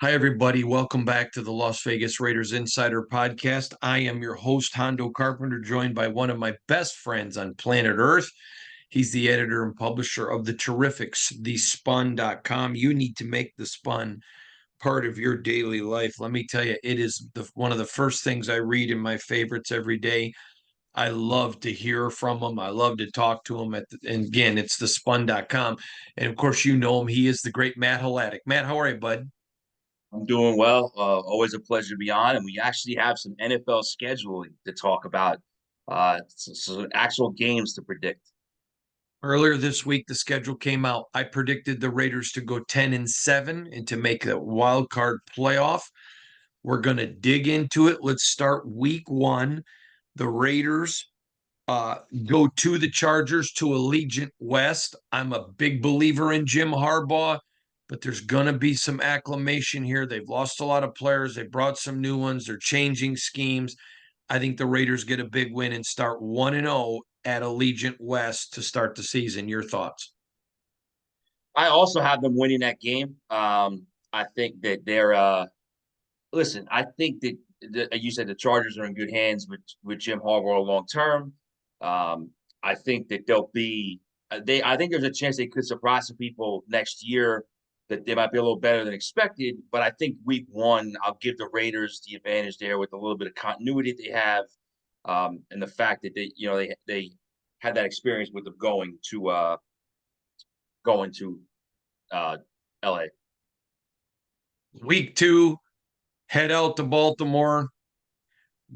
Hi, everybody. Welcome back to the Las Vegas Raiders Insider Podcast. I am your host, Hondo Carpenter, joined by one of my best friends on planet Earth. He's the editor and publisher of the terrifics, thespun.com. You need to make the Spun part of your daily life. Let me tell you, it is one of the first things I read in my favorites every day. I love to hear from him. I love to talk to him. And again, it's thespun.com. And of course, you know him. He is the great Matt Halatic. Matt, how are you, bud? I'm doing well. Always a pleasure to be on, and we actually have some NFL scheduling to talk about. Some actual games to predict. Earlier this week, the schedule came out. I predicted the Raiders to go 10-7 and to make the wild card playoff. We're going to dig into it. Let's start week one. The Raiders go to the Chargers to Allegiant West. I'm a big believer in Jim Harbaugh, but there's going to be some acclamation here. They've lost a lot of players. They brought some new ones. They're changing schemes. I think the Raiders get a big win and start 1-0 at Allegiant West to start the season. Your thoughts? I also have them winning that game. I think that they're listen. I think that you said the Chargers are in good hands with Jim Harbaugh long term. I think that they'll be they. I think there's a chance they could surprise some people next year that they might be a little better than expected. But I think week one, I'll give the Raiders the advantage there with a little bit of continuity they have, and the fact that they had that experience with them going to LA. Week two, head out to Baltimore,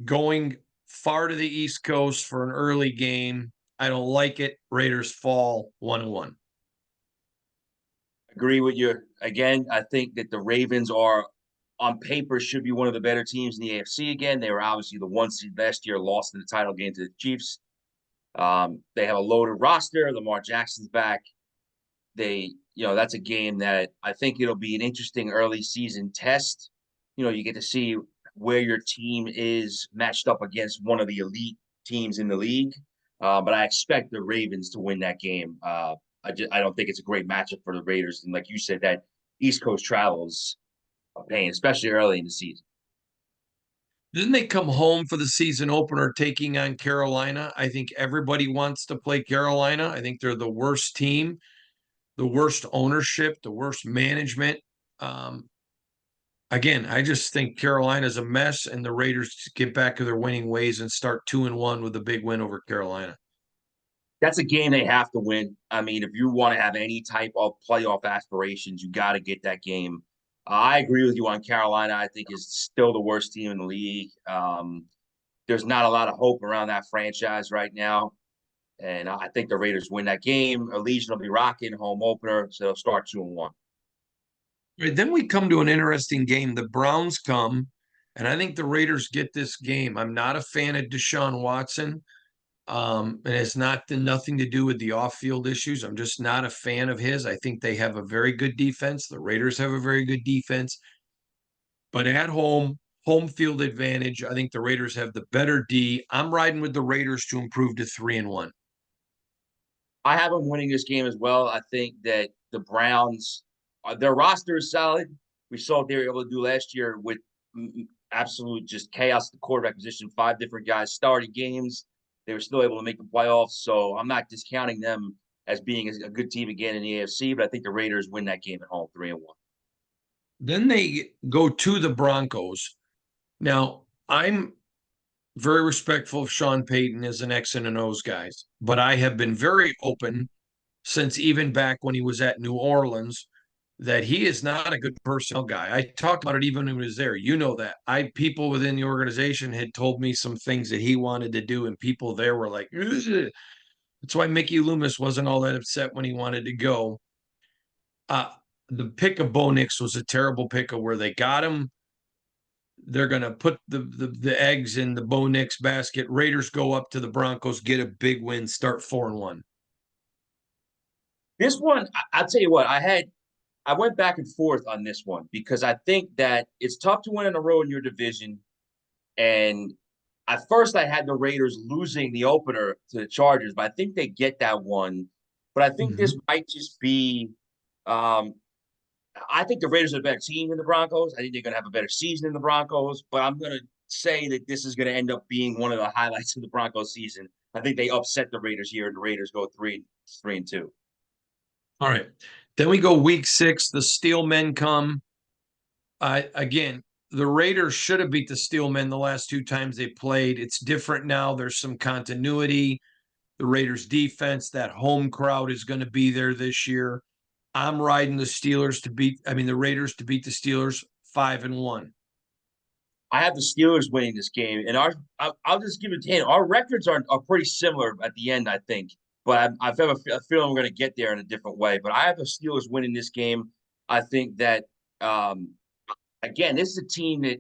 going far to the East Coast for an early game. I don't like it. Raiders fall 1-1. Agree with you. Again, I think that the Ravens are on paper should be one of the better teams in the AFC again. They were obviously the one seed last year, lost in the title game to the Chiefs. They have a loaded roster. Lamar Jackson's back. That's a game that I think it'll be an interesting early season test. You get to see where your team is matched up against one of the elite teams in the league. But I expect the Ravens to win that game. I don't think it's a great matchup for the Raiders. And like you said, that East Coast travel is a pain, especially early in the season. Didn't they come home for the season opener taking on Carolina? I think everybody wants to play Carolina. I think they're the worst team, the worst ownership, the worst management. Um, Again, I just think Carolina's a mess, and the Raiders get back to their winning ways and start 2-1 with a big win over Carolina. That's a game they have to win. I mean, if you want to have any type of playoff aspirations, you got to get that game. I agree with you on Carolina. I think is still the worst team in the league. There's not a lot of hope around that franchise right now, and I think the Raiders win that game. Allegiant will be rocking home opener, so they'll start 2-1. Right, then we come to an interesting game. The Browns come, and I think the Raiders get this game. I'm not a fan of Deshaun Watson. And it's nothing to do with the off-field issues. I'm just not a fan of his. I think they have a very good defense. The Raiders have a very good defense, but at home field advantage. I think the Raiders have the better D. I'm riding with the Raiders to improve to 3-1. I have them winning this game as well. I think that the Browns, their roster is solid. We saw what they were able to do last year with absolute just chaos at the quarterback position. 5 different guys starting games. They were still able to make the playoffs. So I'm not discounting them as being a good team again in the AFC, but I think the Raiders win that game at home 3-1. Then they go to the Broncos. Now, I'm very respectful of Sean Payton as an X and an O's guys, but I have been very open since even back when he was at New Orleans that he is not a good personnel guy. I talked about it even when he was there. You know that. People within the organization had told me some things that he wanted to do, and people there were like, ugh. That's why Mickey Loomis wasn't all that upset when he wanted to go. Uh, the pick of Bo Nix was a terrible pick of where they got him. They're going to put the eggs in the Bo Nix basket. Raiders go up to the Broncos, get a big win, start 4-1. This one, I'll tell you what, I went back and forth on this one because I think that it's tough to win in a row in your division. And at first, I had the Raiders losing the opener to the Chargers, but I think they get that one. But I think Mm-hmm. this might just be, um, I think the Raiders are a better team than the Broncos. I think they're going to have a better season than the Broncos, but I'm going to say that this is going to end up being one of the highlights of the Broncos season. I think they upset the Raiders here, and the Raiders go 3-2. All right. Then we go week 6. The Steel Men come. Again, the Raiders should have beat the Steel Men the last 2 times they played. It's different now. There's some continuity. The Raiders defense, that home crowd is going to be there this year. I'm riding the the Raiders to beat the Steelers 5-1. I have the Steelers winning this game, and I'll just give it to him. Our records are pretty similar at the end, I think, but I have a feeling we're going to get there in a different way. But I have the Steelers winning this game. I think that again, this is a team that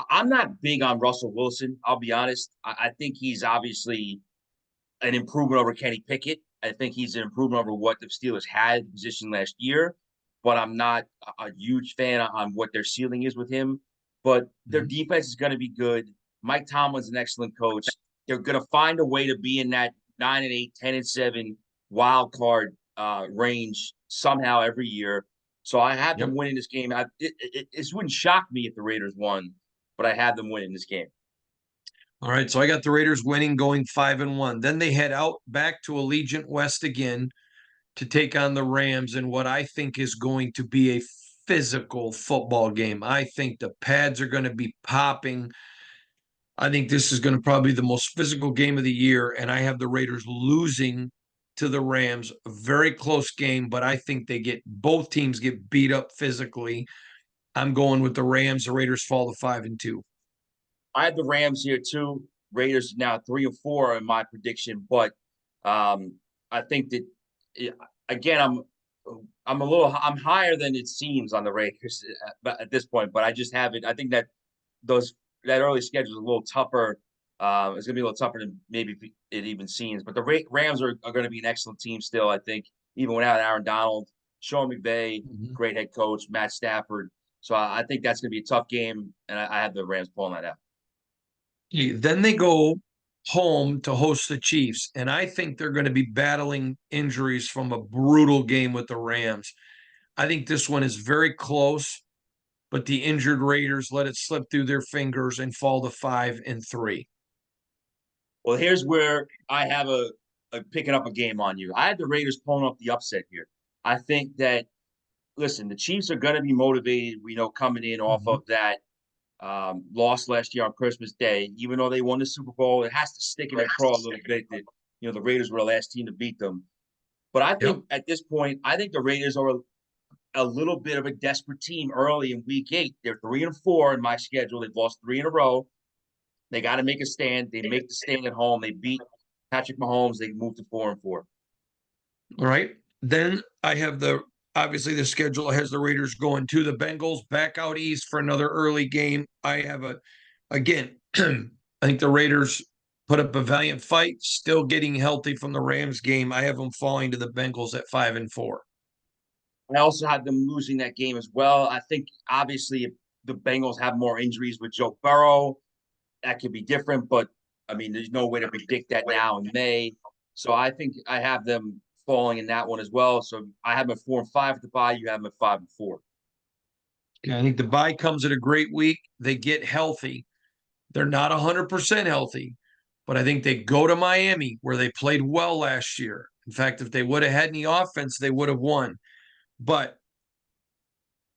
I'm not big on Russell Wilson. I'll be honest. I think he's obviously an improvement over Kenny Pickett. I think he's an improvement over what the Steelers had in position last year, but I'm not a huge fan on what their ceiling is with him. But their defense is going to be good. Mike Tomlin's an excellent coach. They're going to find a way to be in that 9-8, 10-7 wild card range somehow every year. So I have them winning this game. It wouldn't shock me if the Raiders won, but I have them winning this game. All right, so I got the Raiders winning, going 5-1. Then they head out back to Allegiant West again to take on the Rams in what I think is going to be a physical football game. I think the pads are going to be popping. I think this is going to probably be the most physical game of the year, and I have the Raiders losing to the Rams. A very close game, but I think both teams get beat up physically. I'm going with the Rams. The Raiders fall to 5-2. I have the Rams here too. Raiders now 3-4 in my prediction, but I think that again I'm higher than it seems on the Raiders at this point, but I just have it. I think that that early schedule is a little tougher. It's going to be a little tougher than maybe it even seems. But the Rams are going to be an excellent team still. I think even without Aaron Donald, Sean McVay, great head coach, Matt Stafford. So I think that's going to be a tough game, and I have the Rams pulling that out. Then they go home to host the Chiefs, and I think they're going to be battling injuries from a brutal game with the Rams. I think this one is very close, but the injured Raiders let it slip through their fingers and fall to 5-3. Well, here's where I have a picking up a game on you. I had the Raiders pulling up the upset here. I think that, listen, the Chiefs are going to be motivated. We know coming in off of that loss last year on Christmas Day, even though they won the Super Bowl, it has to stick in their craw a little bit that the Raiders were the last team to beat them. But I think at this point, I think the Raiders are a little bit of a desperate team early in Week 8. They're 3-4 in my schedule. They've lost 3 in a row. They got to make a stand. They make the stand at home. They beat Patrick Mahomes. They move to 4-4. All right. Then I have obviously the schedule has the Raiders going to the Bengals, back out east for another early game. I have again, I think the Raiders put up a valiant fight, still getting healthy from the Rams game. I have them falling to the Bengals at 5-4. I also had them losing that game as well. I think obviously if the Bengals have more injuries with Joe Burrow, that could be different, but I mean, there's no way to predict that now in May. So I think I have them falling in that one as well. So I have them at 4-5 at the bye. You have them at 5-4. Yeah, I think the bye comes at a great week. They get healthy. They're not 100% healthy, but I think they go to Miami where they played well last year. In fact, if they would have had any offense, they would have won. But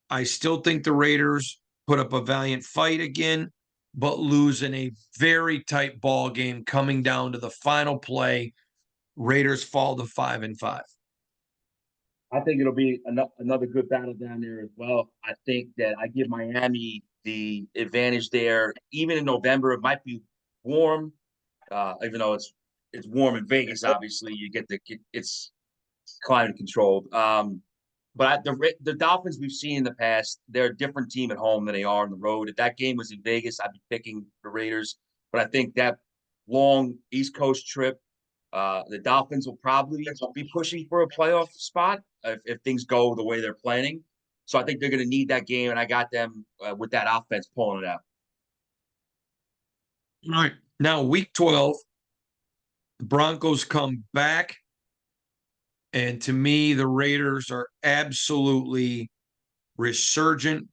I still think the Raiders put up a valiant fight again, but lose in a very tight ball game coming down to the final play. Raiders fall to 5-5. I think it'll be another good battle down there as well. I think that I give Miami the advantage there. Even in November, it might be warm, even though it's warm in Vegas. Obviously, it's climate controlled. But the Dolphins we've seen in the past, they're a different team at home than they are on the road. If that game was in Vegas, I'd be picking the Raiders. But I think that long East Coast trip, the Dolphins will probably be pushing for a playoff spot if things go the way they're planning. So I think they're going to need that game, and I got them with that offense pulling it out. All right. Now, week 12, the Broncos come back. And to me, the Raiders are absolutely resurgent.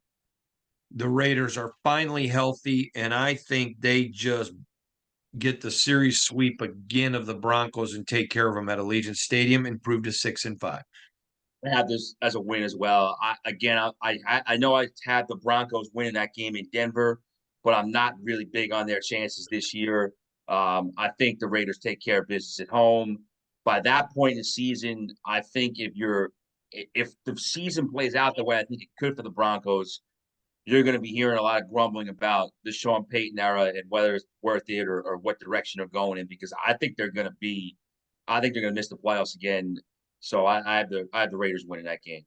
The Raiders are finally healthy, and I think they just get the series sweep again of the Broncos and take care of them at Allegiant Stadium, and prove to 6-5. I have this as a win as well. I know I had the Broncos winning that game in Denver, but I'm not really big on their chances this year. I think the Raiders take care of business at home. By that point in the season, I think if the season plays out the way I think it could for the Broncos, you're going to be hearing a lot of grumbling about the Sean Payton era and whether it's worth it or what direction they're going in, because I think they're going to miss the playoffs again. So I have the Raiders winning that game.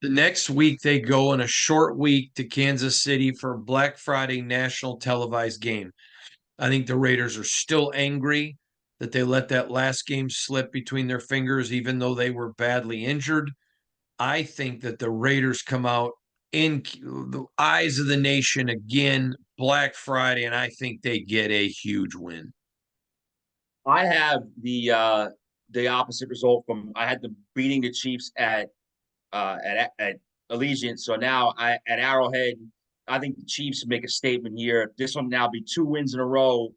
The next week, they go in a short week to Kansas City for a Black Friday national televised game. I think the Raiders are still angry that they let that last game slip between their fingers, even though they were badly injured. I think that the Raiders come out in the eyes of the nation again, Black Friday, and I think they get a huge win. I have the opposite result from I had them beating the Chiefs at Allegiant. So now at Arrowhead, I think the Chiefs make a statement here. This will now be 2 wins in a row.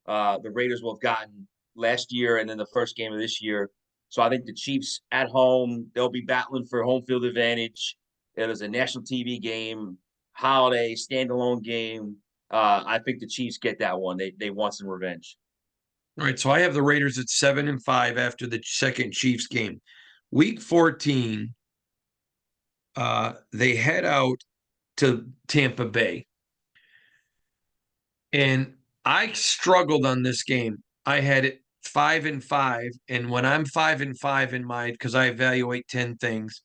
The Raiders will have gotten last year and then the first game of this year. So I think the Chiefs at home, they'll be battling for home field advantage. It was a national TV game, holiday, standalone game. I think the Chiefs get that one. They want some revenge. All right, so I have the Raiders at 7-5 after the second Chiefs game. Week 14, they head out to Tampa Bay. And I struggled on this game. I had it 5-5. And when I'm 5-5 in my, because I evaluate 10 things,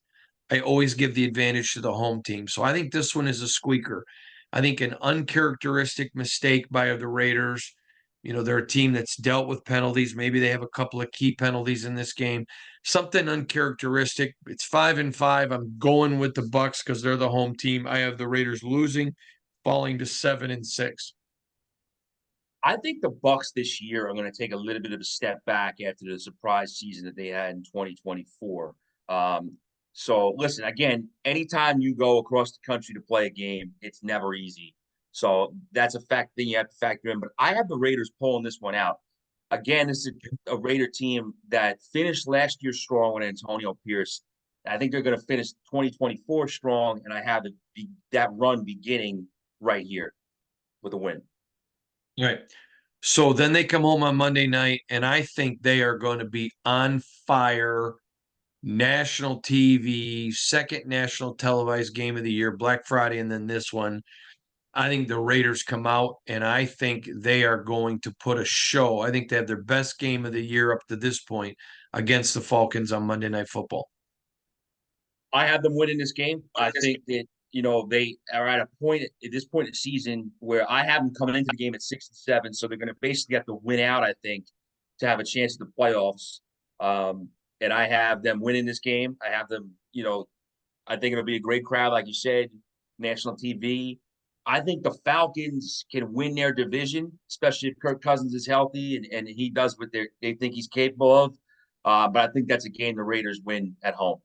I always give the advantage to the home team. So I think this one is a squeaker. I think an uncharacteristic mistake by the Raiders. You know, they're a team that's dealt with penalties. Maybe they have a couple of key penalties in this game. Something uncharacteristic. It's 5-5. I'm going with the Bucks because they're the home team. I have the Raiders losing, falling to 7-6. I think the Bucks this year are going to take a little bit of a step back after the surprise season that they had in 2024. So listen, again, anytime you go across the country to play a game, it's never easy. So that's a fact thing you have to factor in. But I have the Raiders pulling this one out. Again, this is a Raider team that finished last year strong with Antonio Pierce. I think they're going to finish 2024 strong, and I have that run beginning right here with a win. Right. So then they come home on Monday night, and I think they are going to be on fire. National TV, second national televised game of the year, Black Friday, and then this one. I think the Raiders come out, and I think they are going to put a show. I think they have their best game of the year up to this point against the Falcons on Monday Night Football. I have them winning this game. I think that they are at a point at this point in the season where I have them coming into the game at 6-7, so they're going to basically have to win out. I think to have a chance at the playoffs. And I have them winning this game. I have them. I think it'll be a great crowd, like you said, national TV. I think the Falcons can win their division, especially if Kirk Cousins is healthy and he does what they think he's capable of. But I think that's a game the Raiders win at home.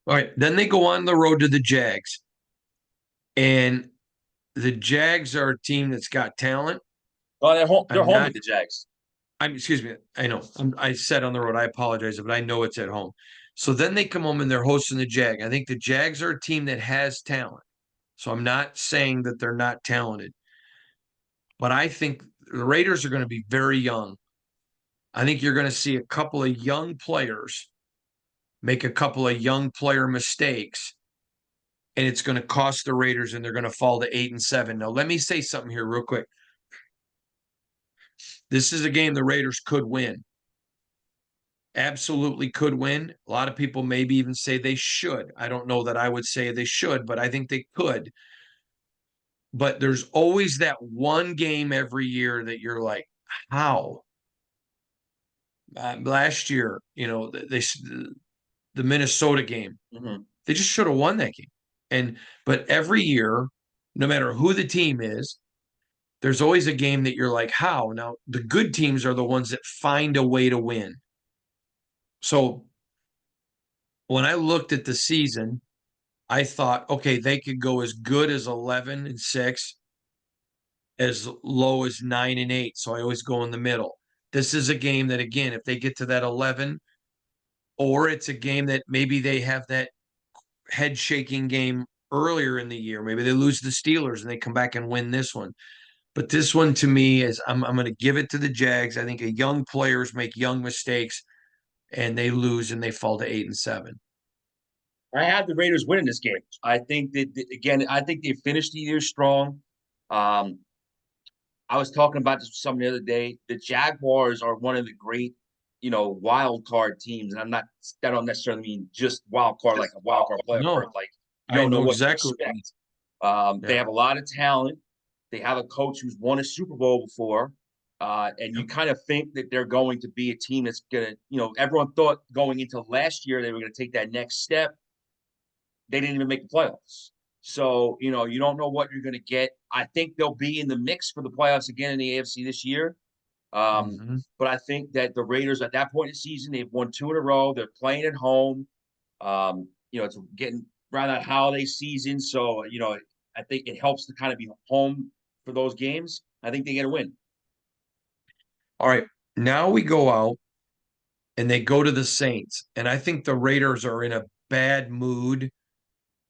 All right. Then they go on the road to the Jags. And the Jags are a team that's got talent. Oh, they're home. They're home with the Jags. Excuse me. I know. I said on the road. I apologize, but I know it's at home. So then they come home and they're hosting the Jag. I think the Jags are a team that has talent. So I'm not saying that they're not talented, but I think the Raiders are going to be very young. I think you're going to see a couple of young players make a couple of young player mistakes, and it's going to cost the Raiders, and they're going to fall to 8-7. Now, let me say something here real quick. This is a game the Raiders could win. Absolutely could win. A lot of people maybe even say they should. I don't know that I would say they should, but I think they could. But there's always that one game every year that you're like, how? Last year, the Minnesota game, they just should have won that game. But every year, no matter who the team is, there's always a game that you're like, how? Now, the good teams are the ones that find a way to win. So when I looked at the season, I thought, okay, they could go as good as 11-6, as low as 9-8. So I always go in the middle. This is a game that, again, if they get to that 11, or it's a game that maybe they have that head shaking game earlier in the year. Maybe they lose the Steelers and they come back and win this one. But this one to me is I'm going to give it to the Jags. I think young players make young mistakes and they lose and they fall to 8-7. I have the Raiders winning this game. I think again, I think they finished the year strong. Um, I was talking about this with someone the other day. The Jaguars are one of the great, wild card teams, and that don't necessarily mean just wild card like a wild card playoff No, berth. Like you I don't know know what to exactly what you mean. expect. They Yeah. have a lot of talent. They have a coach who's won a Super Bowl before. And you Yep. kind of think that they're going to be a team that's going to, everyone thought going into last year they were going to take that next step. They didn't even make the playoffs. So, you don't know what you're going to get. I think they'll be in the mix for the playoffs again in the AFC this year. Mhm. But I think that the Raiders at that point in the season, they've won 2 in a row. They're playing at home. It's getting around that holiday season. So, I think it helps to kind of be home for those games. I think they get a win. All right. Now we go out and they go to the Saints. And I think the Raiders are in a bad mood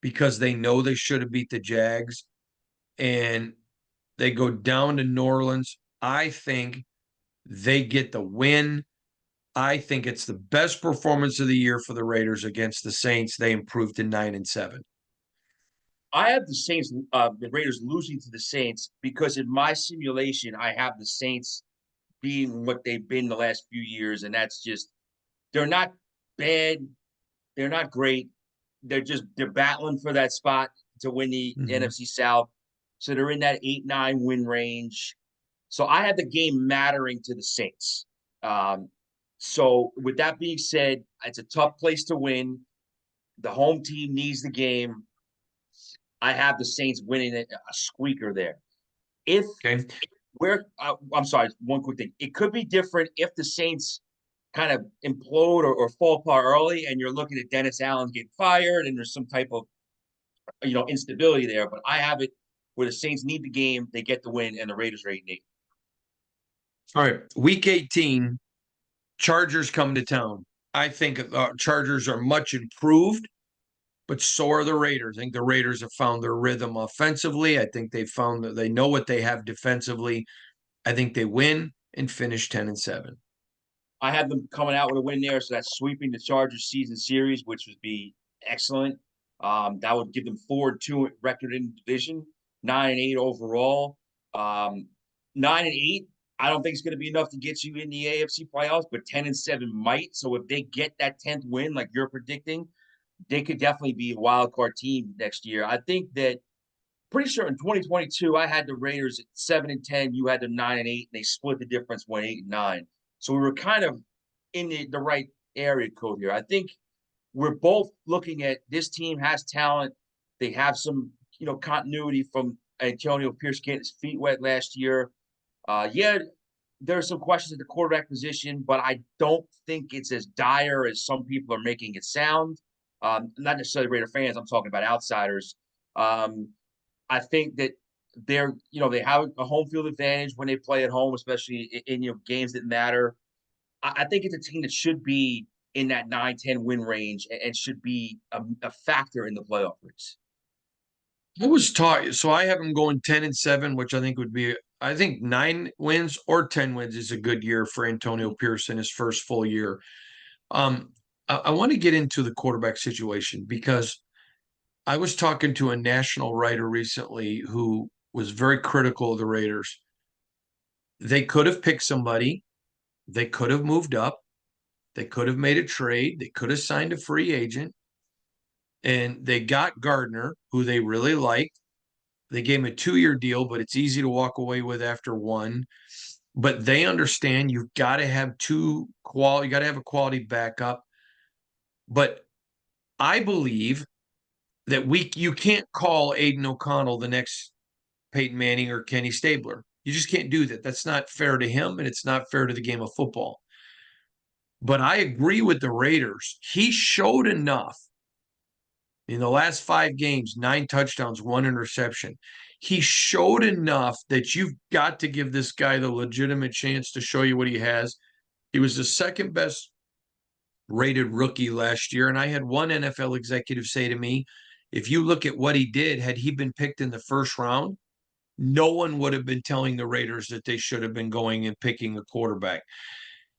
because they know they should have beat the Jags. And they go down to New Orleans. I think they get the win. I think it's the best performance of the year for the Raiders against the Saints. They improved to 9-7. I have the Raiders losing to the Saints because in my simulation, I have the Saints being what they've been the last few years. And that's just, they're not bad. They're not great. They're battling for that spot to win the Mhm. NFC South. So they're in that 8-9 win range. So I had the game mattering to the Saints. So with that being said, it's a tough place to win. The home team needs the game. I have the Saints winning a squeaker there. If Okay. I'm sorry, one quick thing. It could be different if the Saints kind of implode or fall apart early, and you're looking at Dennis Allen getting fired, and there's some type of instability there. But I have it where the Saints need the game, they get the win, and the Raiders are 8-8. All right. Week 18, Chargers come to town. I think Chargers are much improved, but so are the Raiders. I think the Raiders have found their rhythm offensively. I think they found that they know what they have defensively. I think they win and finish 10-7. I have them coming out with a win there, so that's sweeping the Chargers season series, which would be excellent. That would give them 4-2 record in the division, 9-8 overall. 9-8, I don't think it's going to be enough to get you in the AFC playoffs, but 10-7 might. So if they get that 10th win, like you're predicting, they could definitely be a wild card team next year. I think that pretty sure in 2022, I had the Raiders at 7-10. You had them 9-8. They split the difference, went 8-9. So we were kind of in the right area code here. I think we're both looking at this team has talent. They have some, continuity from Antonio Pierce getting his feet wet last year. Yeah, there are some questions at the quarterback position, but I don't think it's as dire as some people are making it sound. Not necessarily Raider fans. I'm talking about outsiders. Um, I think that they have a home field advantage when they play at home, especially in games that matter. I think it's a team that should be in that 9-10 win range and should be a factor in the playoff race. I was taught, so I have them going 10-7, which I think would be, I think 9 wins or 10 wins is a good year for Antonio Pierce in his first full year. Um, I want to get into the quarterback situation because I was talking to a national writer recently who was very critical of the Raiders. They could have picked somebody, they could have moved up, they could have made a trade, they could have signed a free agent, and they got Gardner, who they really liked. They gave him a 2-year deal, but it's easy to walk away with after one. But they understand you've got to have you got to have a quality backup. But I believe that you can't call Aiden O'Connell the next Peyton Manning or Kenny Stabler. You just can't do that. That's not fair to him, and it's not fair to the game of football. But I agree with the Raiders. He showed enough In the last 5 games, 9 touchdowns, 1 interception. He showed enough that you've got to give this guy the legitimate chance to show you what he has. He was the second best rated rookie last year. And I had one NFL executive say to me, if you look at what he did, had he been picked in the first round, no one would have been telling the Raiders that they should have been going and picking a quarterback.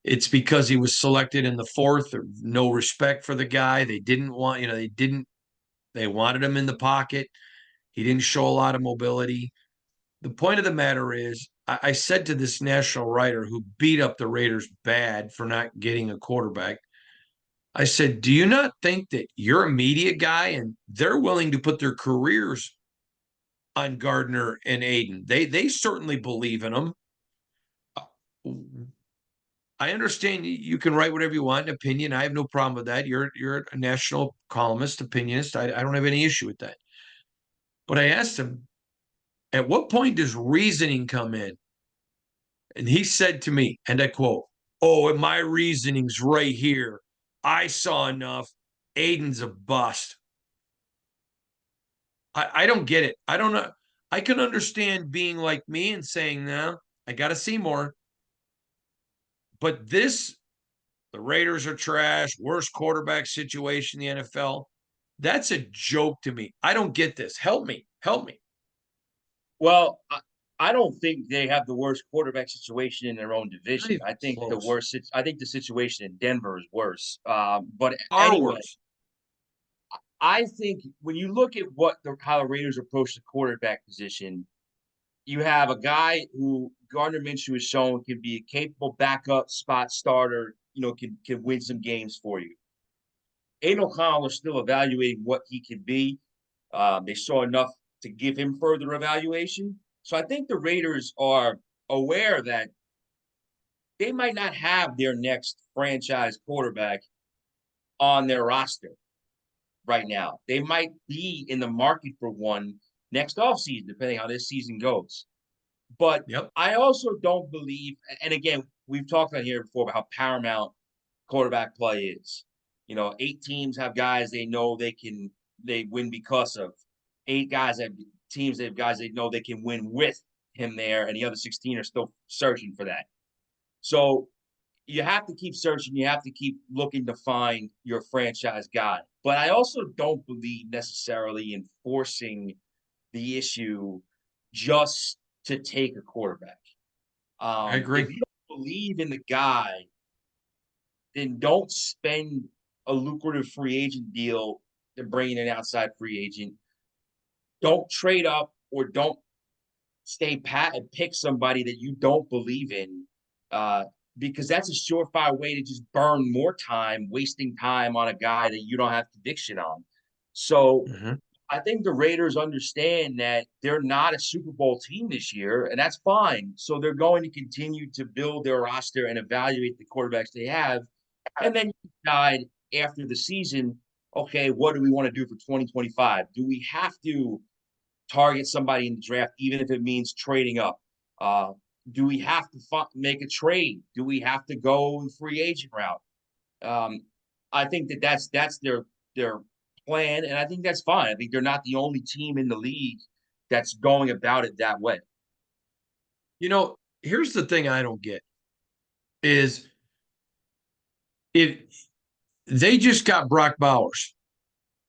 It's because he was selected in the fourth. No respect for the guy. They didn't want, they wanted him in the pocket. He didn't show a lot of mobility. The point of the matter is, I said to this national writer who beat up the Raiders bad for not getting a quarterback, I said, do you not think that you're a media guy and they're willing to put their careers on Gardner and Aiden? They certainly believe in them. I understand you can write whatever you want, an opinion. I have no problem with that. You're a national columnist, opinionist. I don't have any issue with that. But I asked him, at what point does reasoning come in? And he said to me, and I quote, "Oh, and my reasoning's right here. I saw enough. Aiden's a bust." I don't get it. I don't know. I can understand being like me and saying, no, I got to see more. But this, the Raiders are trash, worst quarterback situation in the NFL. That's a joke to me. I don't get this. Help me. Help me. Well, I don't think they have the worst quarterback situation in their own division. I think the Close. worst. I think the situation in Denver is worse. But Far anyway, worse. I think when you look at how the Raiders approach the quarterback position, you have a guy who Gardner Minshew has shown can be a capable backup spot starter. Can win some games for you. Aiden O'Connell is still evaluating what he can be. They saw enough to give him further evaluation. So I think the Raiders are aware that they might not have their next franchise quarterback on their roster right now. They might be in the market for one next offseason, depending how this season goes. But Yep. I also don't believe, and again, we've talked on here before about how paramount quarterback play is. 8 teams have guys they know they win because of. 8 guys have teams that have guys they know they can win with him there, and the other 16 are still searching for that. So you have to keep searching. You have to keep looking to find your franchise guy. But I also don't believe necessarily in forcing the issue just to take a quarterback. I agree. If you don't believe in the guy, then don't spend a lucrative free agent deal to bring in an outside free agent. Don't trade up or don't stay pat and pick somebody that you don't believe in, because that's a surefire way to just burn more time, wasting time on a guy that you don't have conviction on. So Mhm. I think the Raiders understand that they're not a Super Bowl team this year, and that's fine. So they're going to continue to build their roster and evaluate the quarterbacks they have, and then decide after the season, okay, what do we want to do for 2025? Do we have to target somebody in the draft, even if it means trading up? Do we have to make a trade? Do we have to go the free agent route? I think that's their plan, and I think that's fine. I think they're not the only team in the league that's going about it that way. Here's the thing I don't get is if they just got Brock Bowers.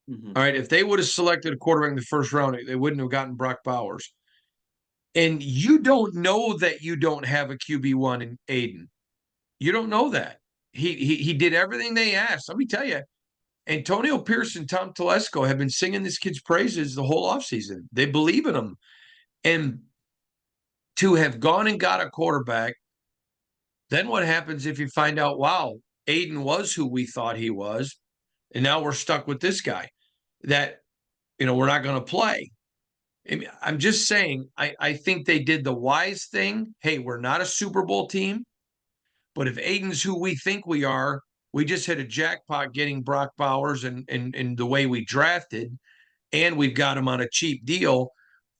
Mm-hmm. All right. If they would have selected a quarterback in the first round, they wouldn't have gotten Brock Bowers. And you don't know that you don't have a QB1 in Aiden. You don't know that. He did everything they asked. Let me tell you, Antonio Pierce and Tom Telesco have been singing this kid's praises the whole offseason. They believe in him. And to have gone and got a quarterback, then what happens if you find out, wow, Aiden was who we thought he was, and now we're stuck with this guy that, we're not going to play. I'm just saying, I think they did the wise thing. Hey, we're not a Super Bowl team, but if Aiden's who we think we are, we just hit a jackpot getting Brock Bowers and the way we drafted, and we've got him on a cheap deal.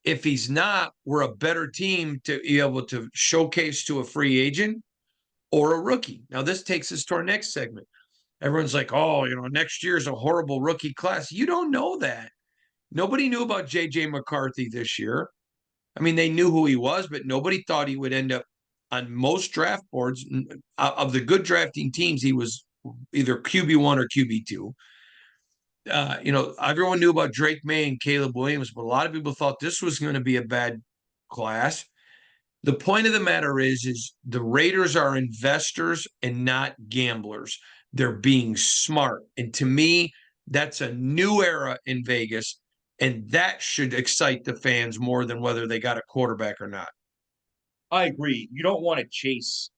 If he's not, we're a better team to be able to showcase to a free agent or a rookie. Now, this takes us to our next segment. Everyone's like, oh, next year's a horrible rookie class. You don't know that. Nobody knew about JJ McCarthy this year. I mean, they knew who he was, but nobody thought he would end up on most draft boards. Of the good drafting teams, he was either QB1 or QB2. Everyone knew about Drake May and Caleb Williams, but a lot of people thought this was going to be a bad class. The point of the matter is the Raiders are investors and not gamblers. They're being smart. And to me, that's a new era in Vegas. And that should excite the fans more than whether they got a quarterback or not. I agree. You don't want to chase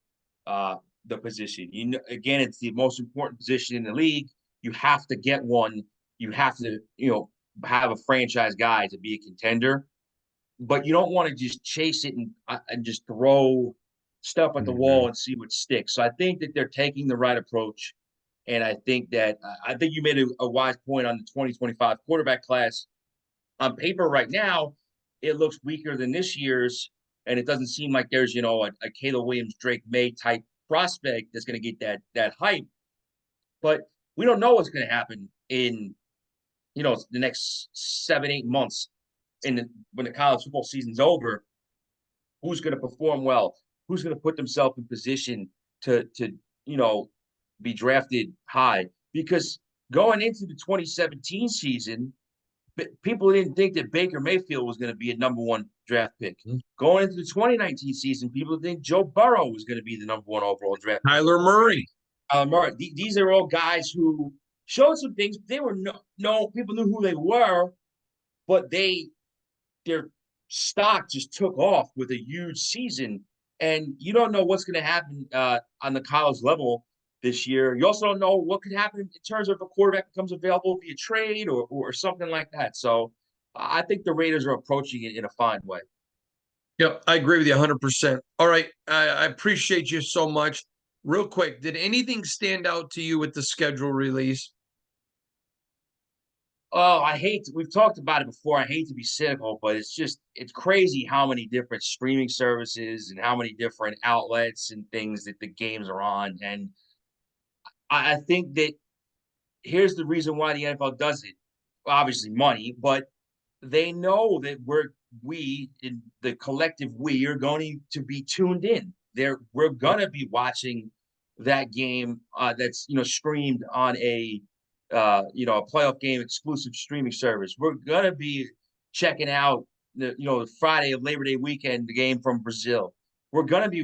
uh, the position. Again, it's the most important position in the league. You have to get one. You have to, have a franchise guy to be a contender. But you don't want to just chase it and just throw stuff at the wall and see what sticks. So I think that they're taking the right approach, and I think you made a wise point on the 2025 quarterback class. On paper, right now, it looks weaker than this year's, and it doesn't seem like there's a Caleb Williams, Drake May type prospect that's going to get that hype. But we don't know what's going to happen in the next 7-8 months when the college football season's over. Who's going to perform well? Who's going to put themselves in position to be drafted high? Because going into the 2017 season, people didn't think that Baker Mayfield was going to be a number one draft pick. Going into the 2019 season, people think Joe Burrow was going to be the number one overall draft pick. Kyler Murray. These are all guys who showed some things. They were no people knew who they were, but their stock just took off with a huge season. And you don't know what's going to happen on the college level this year. You also don't know what could happen in terms of if a quarterback becomes available via trade or something like that. So I think the Raiders are approaching it in a fine way. Yep, I agree with you 100%. All right, I appreciate you so much. Real quick, did anything stand out to you with the schedule release? Oh, we've talked about it before. I hate to be cynical, but it's crazy how many different streaming services and how many different outlets and things that the games are on. And I think that here's the reason why the NFL does it. Obviously money, but they know that we in the collective we are going to be tuned in. We're gonna be watching that game that's streamed on a playoff game exclusive streaming service. We're gonna be checking out the Friday of Labor Day weekend, the game from Brazil. We're gonna be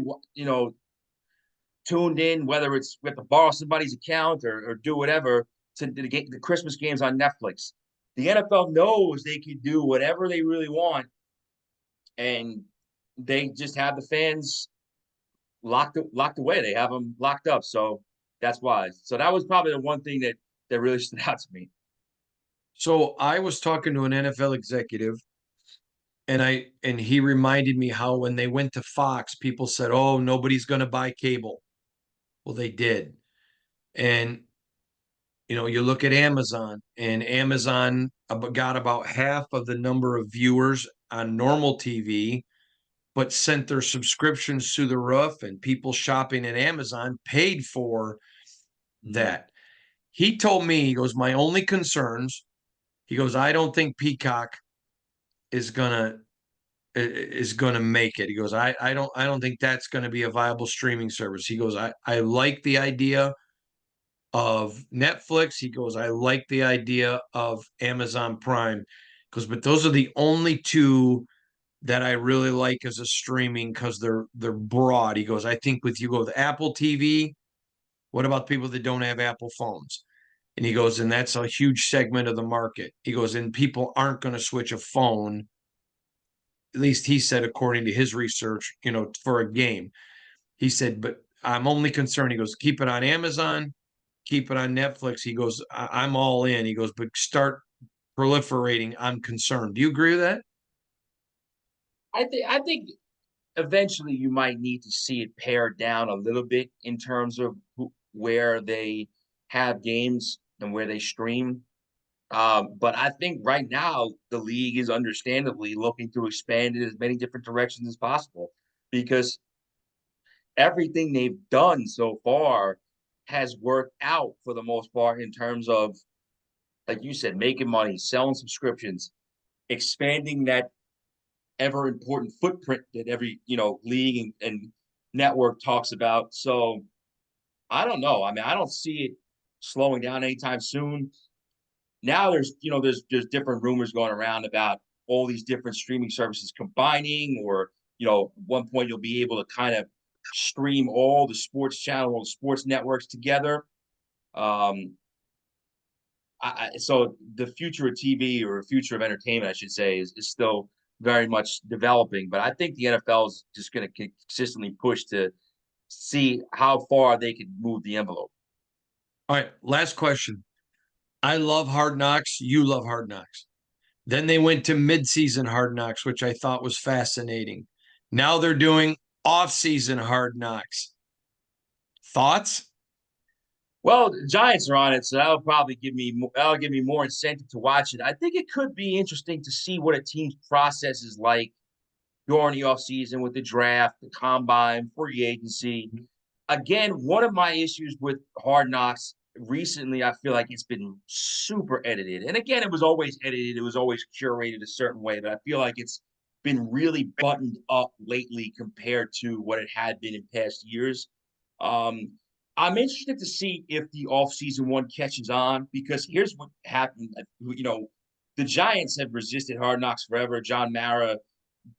tuned in, whether it's we have to borrow somebody's account or do whatever to the Christmas games on Netflix. The NFL knows they can do whatever they really want, and they just have the fans locked away. They have them locked up. So that's why. So that was probably the one thing that really stood out to me. So I was talking to an NFL executive, and he reminded me how when they went to Fox, people said, "Oh, nobody's going to buy cable." Well, they did. And you look at Amazon, and Amazon got about half of the number of viewers on normal TV, but sent their subscriptions through the roof, and people shopping at Amazon paid for that. He told me, he goes, my only concerns, he goes, I don't think Peacock is gonna make it. He goes, I don't think that's gonna be a viable streaming service. He goes, I like the idea of Netflix. He goes, I like the idea of Amazon Prime. Because, but those are the only two that I really like as a streaming because they're broad. He goes, I think with you go with Apple TV. What about people that don't have Apple phones? And he goes, and that's a huge segment of the market. He goes, and people aren't going to switch a phone. At least he said, according to his research, for a game. He said, but I'm only concerned. He goes, keep it on Amazon, keep it on Netflix. He goes, I'm all in. He goes, but start proliferating. I'm concerned. Do you agree with that? I think eventually you might need to see it pared down a little bit in terms of where they have games and where they stream. But I think right now the league is understandably looking to expand it as many different directions as possible because everything they've done so far has worked out for the most part in terms of, like you said, making money, selling subscriptions, expanding that ever important footprint that every league and network talks about. So I don't know. I mean, I don't see it slowing down anytime soon. Now there's different rumors going around about all these different streaming services combining, or at one point you'll be able to kind of stream all the sports channel, all the sports networks together. Um, so the future of TV, or future of entertainment, I should say, is still very much developing. But I think the NFL is just going to consistently push to see how far they can move the envelope. All right, last question. I love Hard Knocks. You love Hard Knocks. Then they went to mid-season Hard Knocks, which I thought was fascinating. Now they're doing off-season Hard Knocks. Thoughts? Well, the Giants are on it, so that'll give me more incentive to watch it. I think it could be interesting to see what a team's process is like during the offseason with the draft, the combine, free agency. Again, one of my issues with Hard Knocks recently, I feel like it's been super edited. And again, it was always edited, it was always curated a certain way, but I feel like it's been really buttoned up lately compared to what it had been in past years. Um, I'm interested to see if the offseason one catches on, because here's what happened. The Giants have resisted Hard Knocks forever. John Mara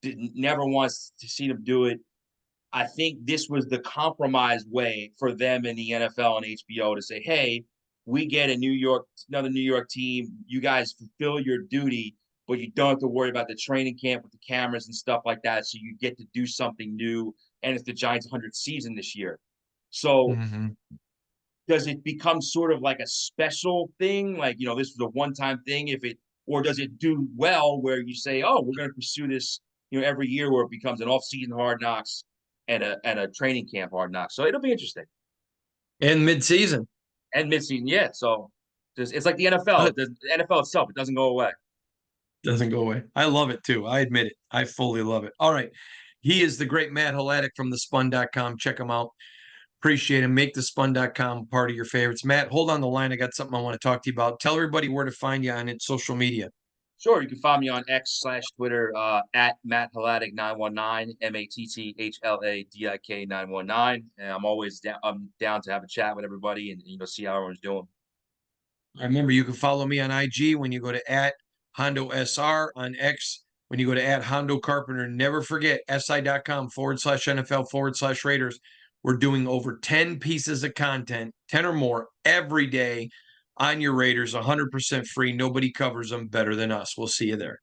never wants to see them do it. I think this was the compromised way for them in the NFL and HBO to say, "Hey, we get another New York team. You guys fulfill your duty, but you don't have to worry about the training camp with the cameras and stuff like that. So you get to do something new." And it's the Giants' 100th season this year. So Mm-hmm. does it become sort of like a special thing? Like, this was a one-time thing, or does it do well where you say, "Oh, we're going to pursue this, every year," where it becomes an off-season Hard Knocks and a training camp Hard Knocks. So it'll be interesting. And mid-season. And midseason, yeah. So it's like the NFL. The NFL itself, it doesn't go away. Doesn't go away. I love it too. I admit it. I fully love it. All right. He is the great Matt Hladek from thespun.com. Check him out. Appreciate him. Make thespun.com part of your favorites. Matt, hold on the line. I got something I want to talk to you about. Tell everybody where to find you on social media. Sure, you can find me on X/Twitter at Matt Hladek 919, MATTHLADIK 919, and I'm down to have a chat with everybody and see how everyone's doing. I remember you can follow me on IG when you go to at Hondo SR, on X when you go to at Hondo Carpenter. Never forget SI.com/NFL/Raiders. We're doing over 10 pieces of content, 10 or more every day on your Raiders, 100% free. Nobody covers them better than us. We'll see you there.